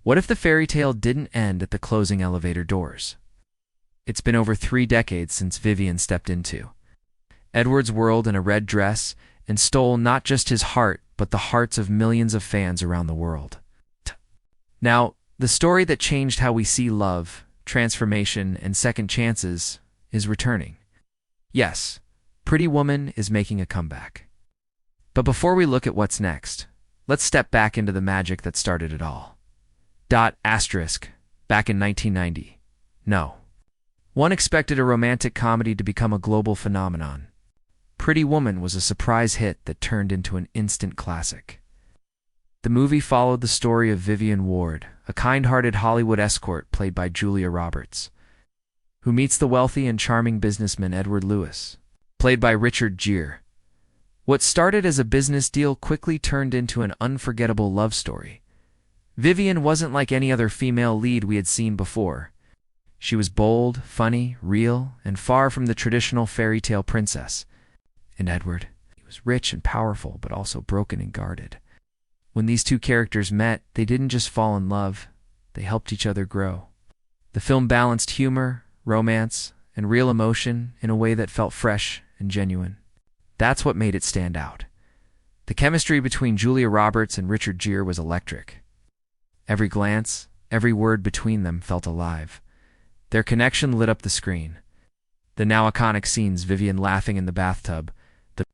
What if the fairy tale didn't end at the closing elevator doors? It's been over 3 decades since Vivian stepped into Edward's world in a red dress and stole not just his heart, but the hearts of millions of fans around the world. Now, the story that changed how we see love, transformation, and second chances is returning. Yes, Pretty Woman is making a comeback. But before we look at what's next, let's step back into the magic that started it all. Back in 1990. No. One expected a romantic comedy to become a global phenomenon. Pretty Woman was a surprise hit that turned into an instant classic. The movie followed the story of Vivian Ward, a kind-hearted Hollywood escort played by Julia Roberts, who meets the wealthy and charming businessman Edward Lewis, played by Richard Gere. What started as a business deal quickly turned into an unforgettable love story. Vivian wasn't like any other female lead we had seen before. She was bold, funny, real, and far from the traditional fairy tale princess. And Edward, he was rich and powerful, but also broken and guarded. When these two characters met, they didn't just fall in love, they helped each other grow. The film balanced humor, romance, and real emotion in a way that felt fresh and genuine. That's what made it stand out. The chemistry between Julia Roberts and Richard Gere was electric. Every glance, every word between them felt alive. Their connection lit up the screen. The now iconic scenes, Vivian laughing in the bathtub, the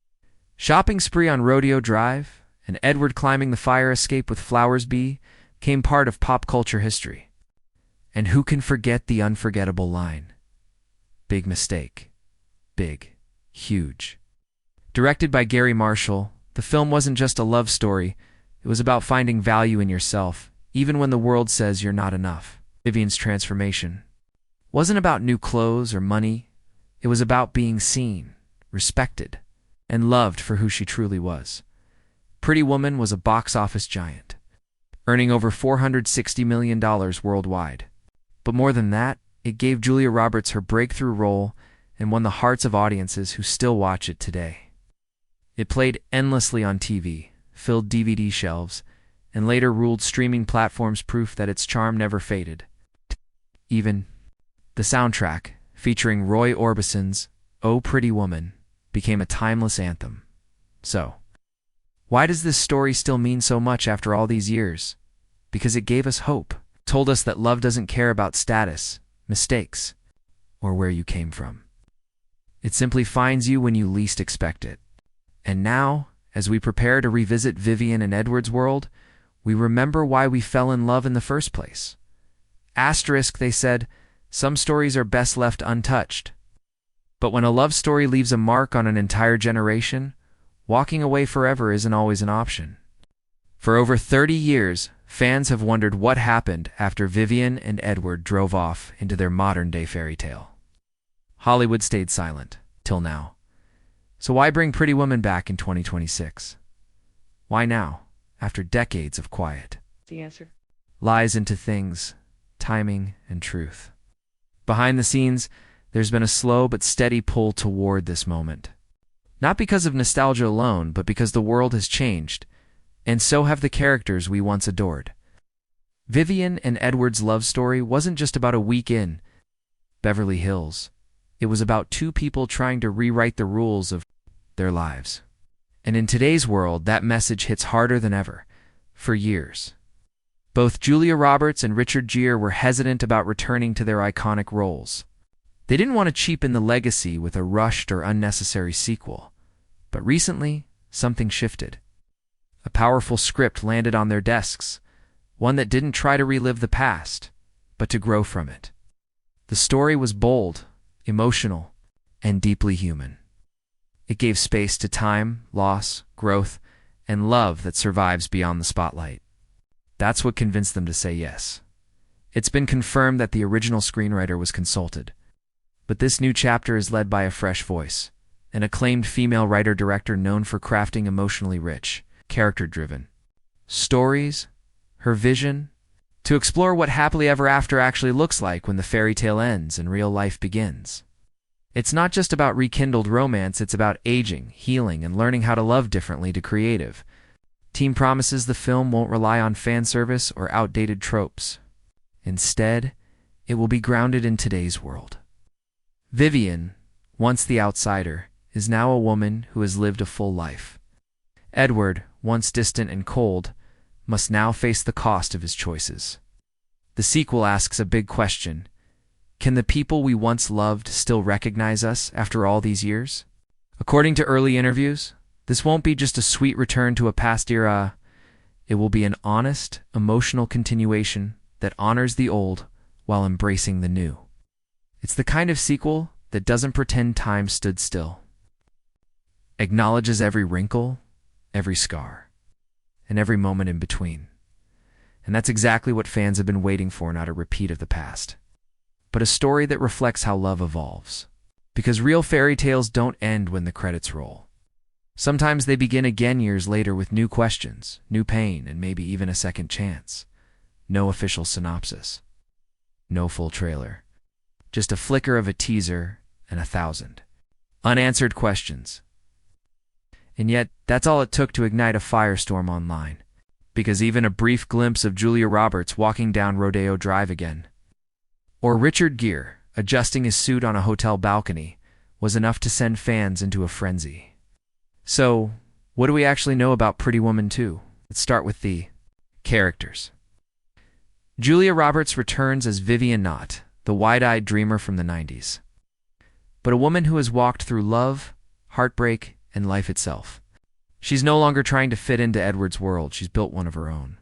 shopping spree on Rodeo Drive, and Edward climbing the fire escape with Flowers became part of pop culture history. And who can forget the unforgettable line? Big mistake. Big. Huge. Directed by Gary Marshall, the film wasn't just a love story, it was about finding value in yourself, even when the world says you're not enough. Vivian's transformation wasn't about new clothes or money, it was about being seen, respected, and loved for who she truly was. Pretty Woman was a box office giant, earning over $460 million worldwide. But more than that, it gave Julia Roberts her breakthrough role and won the hearts of audiences who still watch it today. It played endlessly on TV, filled DVD shelves, and later ruled streaming platforms, proof that its charm never faded. Even the soundtrack, featuring Roy Orbison's "Oh Pretty Woman," became a timeless anthem. So, why does this story still mean so much after all these years? Because it gave us hope, told us that love doesn't care about status, mistakes, or where you came from. It simply finds you when you least expect it. And now, as we prepare to revisit Vivian and Edward's world, we remember why we fell in love in the first place. They said, some stories are best left untouched. But when a love story leaves a mark on an entire generation, walking away forever isn't always an option. For over 30 years, fans have wondered what happened after Vivian and Edward drove off into their modern-day fairy tale. Hollywood stayed silent, till now. So why bring Pretty Woman back in 2026? Why now, after decades of quiet? The answer lies into things, timing, and truth. Behind the scenes, there's been a slow but steady pull toward this moment. Not because of nostalgia alone, but because the world has changed, and so have the characters we once adored. Vivian and Edward's love story wasn't just about a week in Beverly Hills. It was about two people trying to rewrite the rules of their lives. And in today's world, that message hits harder than ever. For years, both Julia Roberts and Richard Gere were hesitant about returning to their iconic roles. They didn't want to cheapen the legacy with a rushed or unnecessary sequel. But recently, something shifted. A powerful script landed on their desks, one that didn't try to relive the past, but to grow from it. The story was bold, emotional, and deeply human. It gave space to time, loss, growth, and love that survives beyond the spotlight. That's what convinced them to say yes. It's been confirmed that the original screenwriter was consulted, but this new chapter is led by a fresh voice, an acclaimed female writer-director known for crafting emotionally rich, character-driven stories, her vision, to explore what happily ever after actually looks like when the fairy tale ends and real life begins. It's not just about rekindled romance, it's about aging, healing, and learning how to love differently to creative. Team promises the film won't rely on fan service or outdated tropes. Instead, it will be grounded in today's world. Vivian, once the outsider, is now a woman who has lived a full life. Edward, once distant and cold, must now face the cost of his choices. The sequel asks a big question. Can the people we once loved still recognize us after all these years? According to early interviews, this won't be just a sweet return to a past era. It will be an honest, emotional continuation that honors the old while embracing the new. It's the kind of sequel that doesn't pretend time stood still. Acknowledges every wrinkle, every scar, and every moment in between. And that's exactly what fans have been waiting for, not a repeat of the past, but a story that reflects how love evolves. Because real fairy tales don't end when the credits roll. Sometimes they begin again years later with new questions, new pain, and maybe even a second chance. No official synopsis. No full trailer. Just a flicker of a teaser and 1,000 unanswered questions. And yet, that's all it took to ignite a firestorm online. Because even a brief glimpse of Julia Roberts walking down Rodeo Drive again, or Richard Gere adjusting his suit on a hotel balcony, was enough to send fans into a frenzy. So, what do we actually know about Pretty Woman 2? Let's start with the characters. Julia Roberts returns as Vivian Knott, the wide-eyed dreamer from the 90s. But a woman who has walked through love, heartbreak, and life itself. She's no longer trying to fit into Edward's world, she's built one of her own.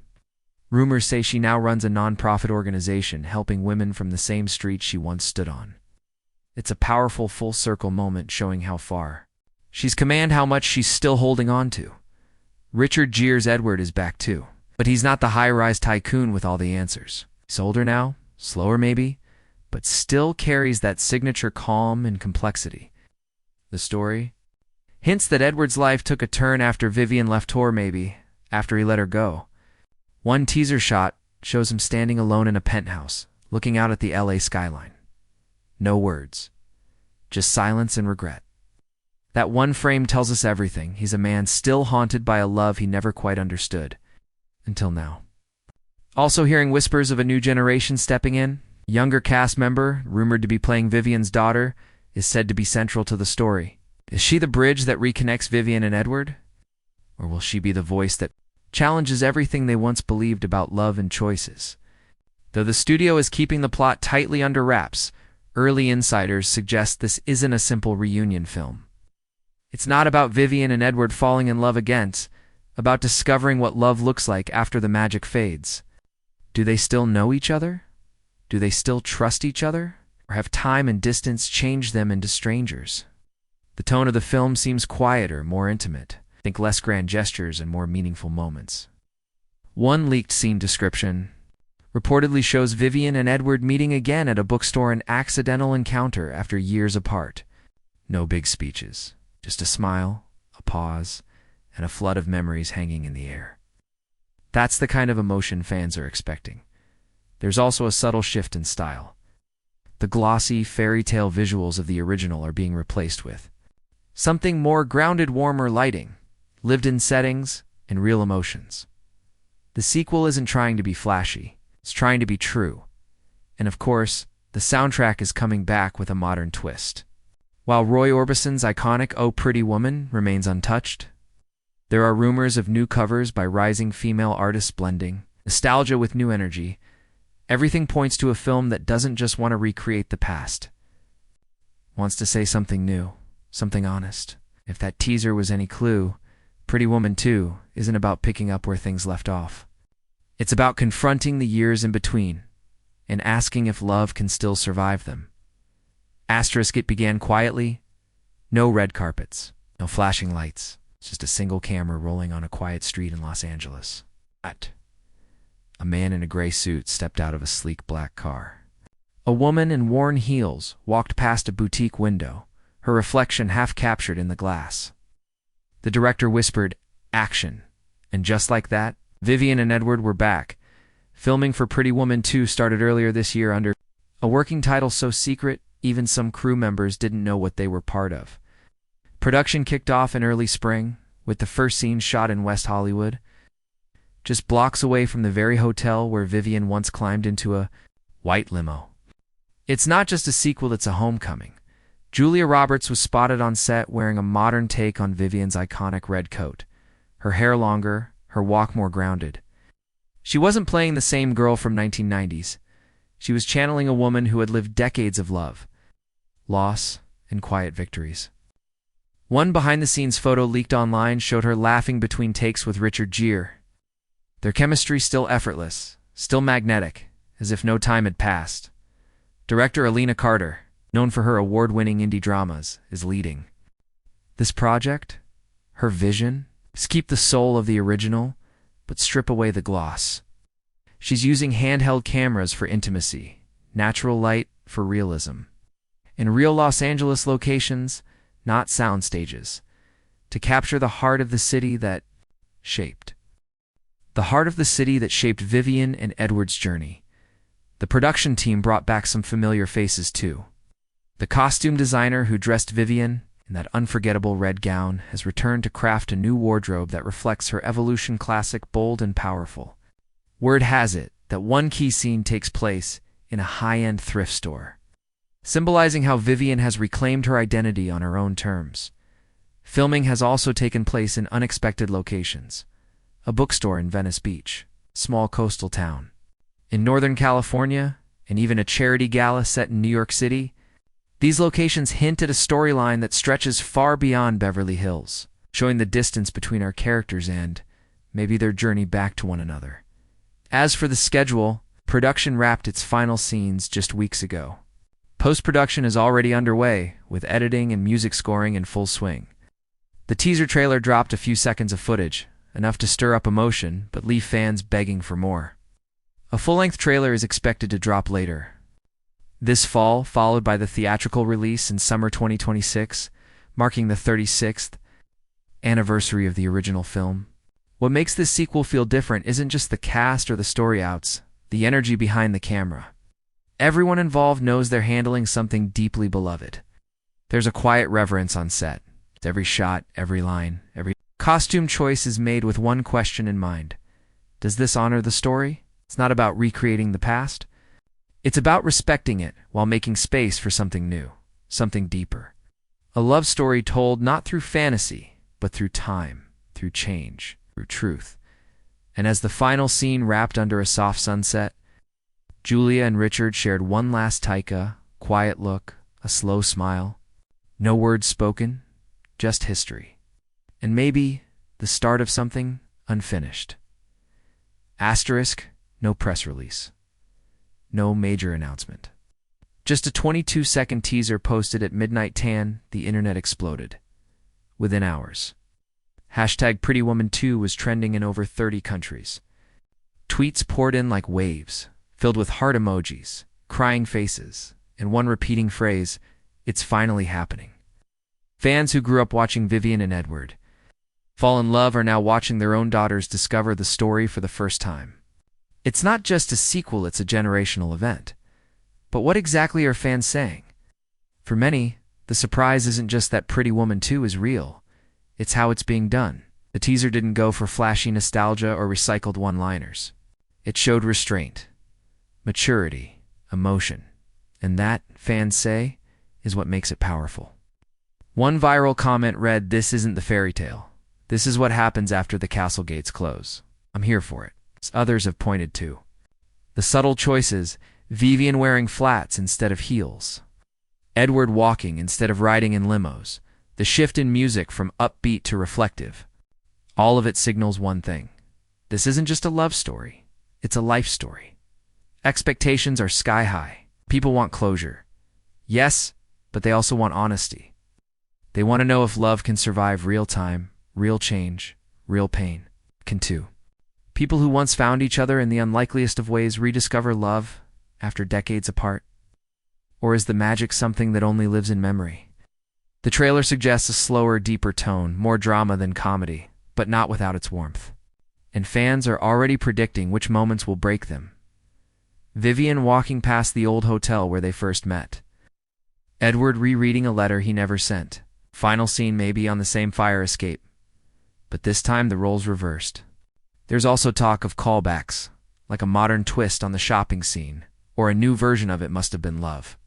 Rumors say she now runs a non-profit organization helping women from the same street she once stood on. It's a powerful full-circle moment showing how far she's come and how much she's still holding on to. Richard Gere's Edward is back too, but he's not the high-rise tycoon with all the answers. He's older now, slower maybe, but still carries that signature calm and complexity. The story hints that Edward's life took a turn after Vivian left tour, maybe, after he let her go. One teaser shot shows him standing alone in a penthouse, looking out at the LA skyline. No words, just silence and regret. That one frame tells us everything. He's a man still haunted by a love he never quite understood. Until now. Also hearing whispers of a new generation stepping in. A younger cast member, rumored to be playing Vivian's daughter, is said to be central to the story. Is she the bridge that reconnects Vivian and Edward? Or will she be the voice that challenges everything they once believed about love and choices? Though the studio is keeping the plot tightly under wraps, early insiders suggest this isn't a simple reunion film. It's not about Vivian and Edward falling in love again, it's about discovering what love looks like after the magic fades. Do they still know each other? Do they still trust each other? Or have time and distance changed them into strangers? The tone of the film seems quieter, more intimate. Think less grand gestures and more meaningful moments. One leaked scene description reportedly shows Vivian and Edward meeting again at a bookstore, an accidental encounter after years apart. No big speeches, just a smile, a pause, and a flood of memories hanging in the air. That's the kind of emotion fans are expecting. There's also a subtle shift in style. The glossy, fairy tale visuals of the original are being replaced with something more grounded, warmer lighting, lived-in settings, and real emotions. The sequel isn't trying to be flashy, it's trying to be true. And of course, the soundtrack is coming back with a modern twist. While Roy Orbison's iconic Oh Pretty Woman remains untouched, there are rumors of new covers by rising female artists blending nostalgia with new energy. Everything points to a film that doesn't just want to recreate the past. Wants to say something new, something honest. If that teaser was any clue, Pretty Woman 2 isn't about picking up where things left off. It's about confronting the years in between and asking if love can still survive them. Asterisk, it began quietly. No red carpets, no flashing lights. It's just a single camera rolling on a quiet street in Los Angeles. A man in a gray suit stepped out of a sleek black car. A woman in worn heels walked past a boutique window, her reflection half captured in the glass. The director whispered, "Action." And just like that, Vivian and Edward were back. Filming for Pretty Woman 2 started earlier this year under a working title so secret, even some crew members didn't know what they were part of. Production kicked off in early spring, with the first scene shot in West Hollywood, just blocks away from the very hotel where Vivian once climbed into a white limo. It's not just a sequel, it's a homecoming. Julia Roberts was spotted on set wearing a modern take on Vivian's iconic red coat. Her hair longer, her walk more grounded. She wasn't playing the same girl from 1990s. She was channeling a woman who had lived decades of love, loss, and quiet victories. One behind-the-scenes photo leaked online showed her laughing between takes with Richard Gere. Their chemistry still effortless, still magnetic, as if no time had passed. Director Alina Carter, known for her award-winning indie dramas, is leading. This project, her vision, is keep the soul of the original, but strip away the gloss. She's using handheld cameras for intimacy, natural light for realism, and real Los Angeles locations, not sound stages, to capture the heart of the city that shaped. The heart of the city that shaped Vivian and Edward's journey. The production team brought back some familiar faces too. The costume designer who dressed Vivian in that unforgettable red gown has returned to craft a new wardrobe that reflects her Evolution classic, bold and powerful. Word has it that one key scene takes place in a high-end thrift store, symbolizing how Vivian has reclaimed her identity on her own terms. Filming has also taken place in unexpected locations. A bookstore in Venice Beach, small coastal town in Northern California, and even a charity gala set in New York City. These locations hint at a storyline that stretches far beyond Beverly Hills, showing the distance between our characters and, maybe, their journey back to one another. As for the schedule, production wrapped its final scenes just weeks ago. Post-production is already underway, with editing and music scoring in full swing. The teaser trailer dropped a few seconds of footage, enough to stir up emotion but leave fans begging for more. A full-length trailer is expected to drop later this fall, followed by the theatrical release in summer 2026, marking the 36th anniversary of the original film. What makes this sequel feel different isn't just the cast or the story outs, the energy behind the camera. Everyone involved knows they're handling something deeply beloved. There's a quiet reverence on set. Every shot, every line, every costume choice is made with one question in mind. Does this honor the story? It's not about recreating the past. It's about respecting it while making space for something new, something deeper. A love story told not through fantasy, but through time, through change, through truth. And as the final scene wrapped under a soft sunset, Julia and Richard shared one last taika, quiet look, a slow smile. No words spoken, just history. And maybe the start of something unfinished. Asterisk, no press release. No major announcement. Just a 22-second teaser posted at midnight tan, the internet exploded. Within hours. Hashtag PrettyWoman2 was trending in over 30 countries. Tweets poured in like waves, filled with heart emojis, crying faces, and one repeating phrase, "It's finally happening." Fans who grew up watching Vivian and Edward fall in love are now watching their own daughters discover the story for the first time. It's not just a sequel, it's a generational event. But what exactly are fans saying? For many, the surprise isn't just that Pretty Woman 2 is real, it's how it's being done. The teaser didn't go for flashy nostalgia or recycled one-liners. It showed restraint, maturity, emotion, and that, fans say, is what makes it powerful. One viral comment read, "This isn't the fairy tale. This is what happens after the castle gates close. I'm here for it." Others have pointed to the subtle choices: Vivian wearing flats instead of heels, Edward walking instead of riding in limos, the shift in music from upbeat to reflective. All of it signals one thing. This isn't just a love story, it's a life story. Expectations are sky high. People want closure. Yes, but they also want honesty. They want to know if love can survive real time, real change, real pain. Can too. People who once found each other in the unlikeliest of ways rediscover love after decades apart? Or is the magic something that only lives in memory? The trailer suggests a slower, deeper tone, more drama than comedy, but not without its warmth. And fans are already predicting which moments will break them. Vivian walking past the old hotel where they first met. Edward rereading a letter he never sent. Final scene maybe on the same fire escape. But this time the roles reversed. There's also talk of callbacks, like a modern twist on the shopping scene, or a new version of It Must Have Been Love.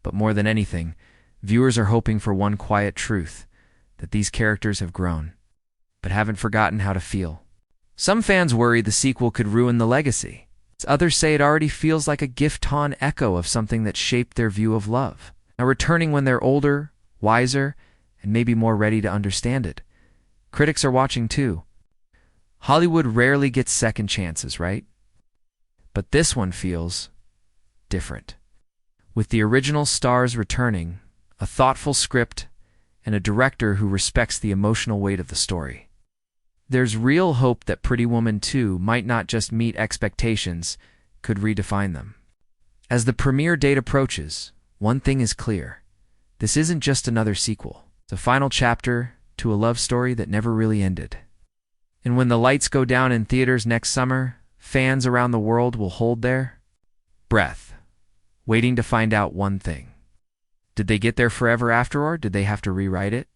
But more than anything, viewers are hoping for one quiet truth, that these characters have grown, but haven't forgotten how to feel. Some fans worry the sequel could ruin the legacy. Others say it already feels like a gift-on echo of something that shaped their view of love, now returning when they're older, wiser, and maybe more ready to understand it. Critics are watching too. Hollywood rarely gets second chances, right? But this one feels different. With the original stars returning, a thoughtful script, and a director who respects the emotional weight of the story, there's real hope that Pretty Woman 2 might not just meet expectations, could redefine them. As the premiere date approaches, one thing is clear. This isn't just another sequel. It's a final chapter to a love story that never really ended. And when the lights go down in theaters next summer, fans around the world will hold their breath, waiting to find out one thing. Did they get there forever after, or did they have to rewrite it?